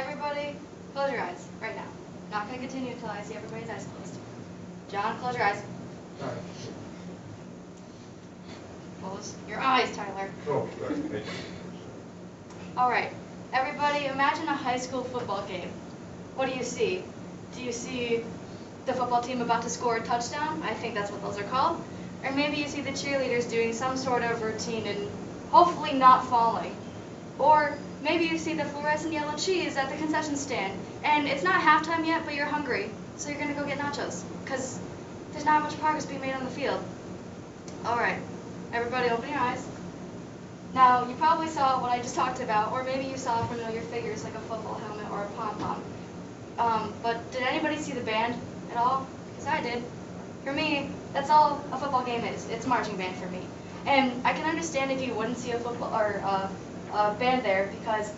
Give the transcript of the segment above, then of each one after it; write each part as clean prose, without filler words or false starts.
everybody, close your eyes right now. Not going to continue until I see everybody's eyes closed. John, close your eyes. Sorry. Close your eyes, Tyler. Oh, sorry. Thank you. All right, everybody, imagine a high school football game. What do you see? Do you see the football team about to score a touchdown? I think that's what those are called. Or maybe you see the cheerleaders doing some sort of routine and hopefully not falling. Or maybe you see the fluorescent yellow cheese at the concession stand, and it's not halftime yet, but you're hungry, so you're going to go get nachos, because there's not much progress being made on the field. All right, everybody open your eyes. Now, you probably saw what I just talked about, or maybe you saw familiar figures like a football helmet or a pom-pom. But did anybody see the band at all? Because I did. For me, that's all a football game is. It's marching band for me. And I can understand if you wouldn't see a football or a band there, because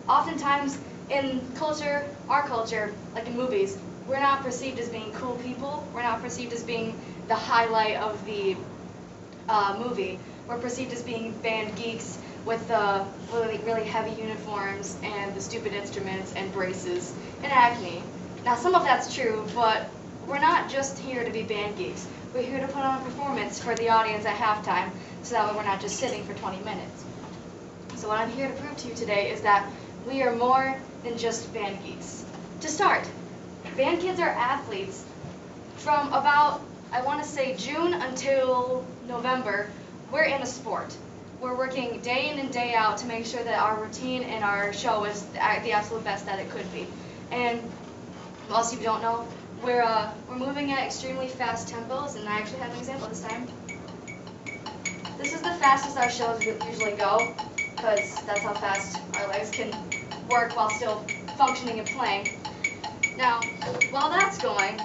oftentimes in culture, our culture, like in movies, we're not perceived as being cool people. We're not perceived as being the highlight of the movie. We're perceived as being band geeks with really heavy uniforms and the stupid instruments and braces and acne. Now, some of that's true, but we're not just here to be band geeks. We're here to put on a performance for the audience at halftime, so that way we're not just sitting for 20 minutes. So what I'm here to prove to you today is that we are more than just band geeks. To start, band kids are athletes. From about, I want to say, June until November, we're in a sport. We're working day in and day out to make sure that our routine and our show is the absolute best that it could be. And most of you don't know, we're moving at extremely fast tempos, and I actually have an example this time. This is the fastest our shows usually go, because that's how fast our legs can work while still functioning and playing. Now, while that's going,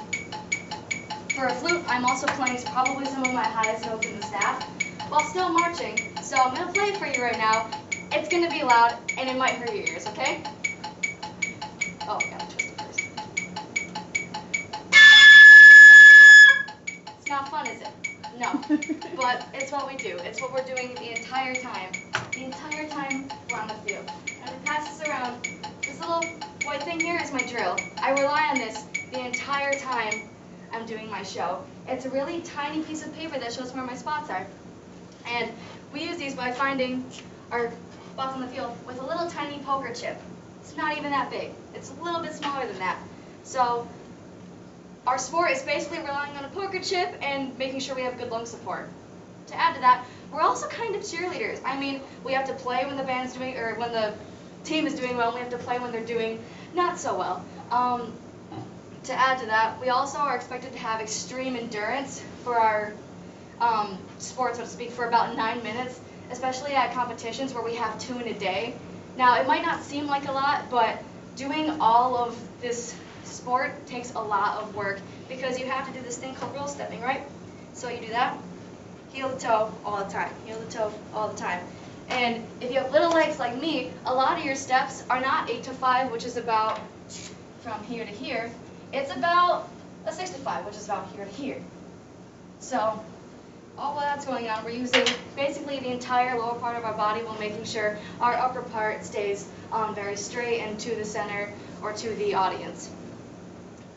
for a flute, I'm also playing probably some of my highest notes in the staff, while still marching. So I'm going to play it for you right now. It's going to be loud, and it might hurt your ears, okay? Oh, I gotta twist it first. It's not fun, is it? No. But it's what we do. It's what we're doing the entire time. The entire time we're on the field. And to pass this around, this little white thing here is my drill. I rely on this the entire time I'm doing my show. It's a really tiny piece of paper that shows where my spots are. And we use these by finding our spots on the field with a little tiny poker chip. It's not even that big. It's a little bit smaller than that. So our sport is basically relying on a poker chip and making sure we have good lung support. To add to that, we're also kind of cheerleaders. I mean, we have to play when the band's doing, or when the team is doing well, and we have to play when they're doing not so well. To add to that, we also are expected to have extreme endurance for our sport, so to speak, for about 9 minutes, especially at competitions where we have 2 in a day. Now, it might not seem like a lot, but doing all of this sport takes a lot of work, because you have to do this thing called roll stepping, right? So you do that, heel to toe all the time, heel to toe all the time. And if you have little legs like me, a lot of your steps are not 8 to 5, which is about from here to here. It's about a 6 to 5, which is about here to here. So all while that's going on, we're using basically the entire lower part of our body while making sure our upper part stays very straight and to the center or to the audience.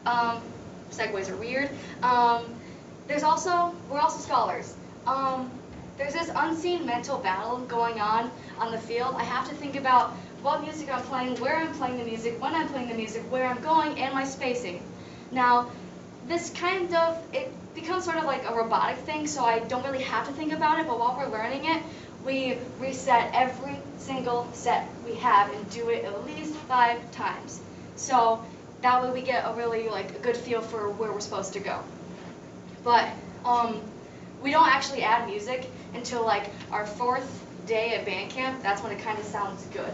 Segues are weird. We're also scholars. There's this unseen mental battle going on the field. I have to think about what music I'm playing, where I'm playing the music, when I'm playing the music, where I'm going, and my spacing. Now, this it becomes sort of like a robotic thing, so I don't really have to think about it, but while we're learning it, we reset every single set we have and do it at least 5 times. So that way we get a really a good feel for where we're supposed to go. But we don't actually add music until our 4th day at band camp. That's when it kind of sounds good.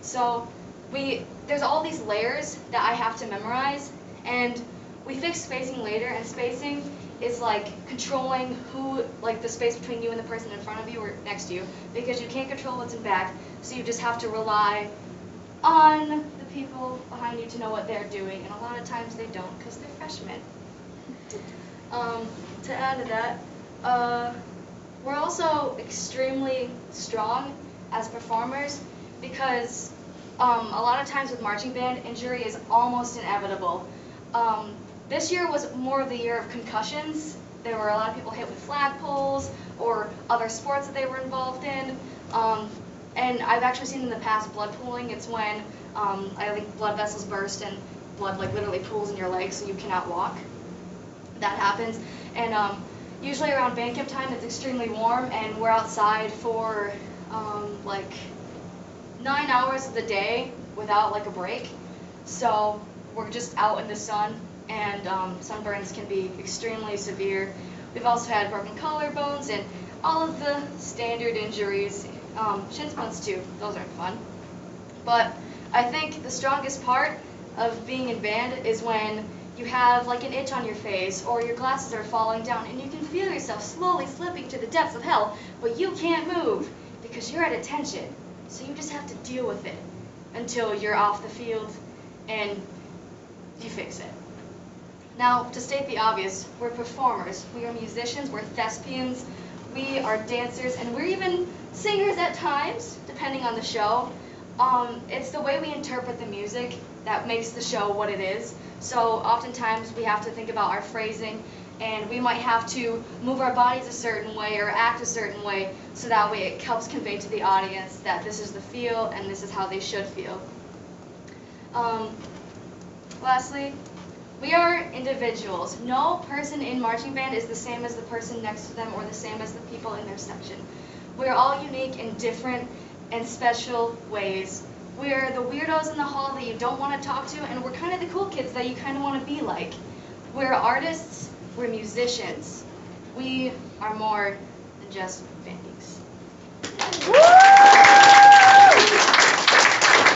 So there's all these layers that I have to memorize, and we fix spacing later, and spacing is controlling the space between you and the person in front of you or next to you, because you can't control what's in back, so you just have to rely on the people behind you to know what they're doing, and a lot of times they don't, because they're freshmen. To add to that, we're also extremely strong as performers, because a lot of times with marching band, injury is almost inevitable. This year was more of the year of concussions. There were a lot of people hit with flagpoles or other sports that they were involved in. And I've actually seen in the past blood pooling. It's when I think blood vessels burst and blood like literally pools in your legs so you cannot walk. That happens. And usually around band camp time it's extremely warm and we're outside for like 9 hours of the day without like a break. So we're just out in the sun and sunburns can be extremely severe. We've also had broken collarbones and all of the standard injuries. Shin splints too, those aren't fun. But I think the strongest part of being in band is when you have like an itch on your face or your glasses are falling down and you can feel yourself slowly slipping to the depths of hell, but you can't move because you're at attention. So you just have to deal with it until you're off the field and you fix it. Now, to state the obvious, we're performers, we are musicians, we're thespians, we are dancers, and we're even singers at times, depending on the show. It's the way we interpret the music that makes the show what it is. So oftentimes we have to think about our phrasing, and we might have to move our bodies a certain way or act a certain way so that way it helps convey to the audience that this is the feel and this is how they should feel. Lastly, we are individuals. No person in marching band is the same as the person next to them or the same as the people in their section. We're all unique in different and special ways. We're the weirdos in the hall that you don't want to talk to, and we're kind of the cool kids that you kind of want to be like. We're artists, we're musicians. We are more than just band.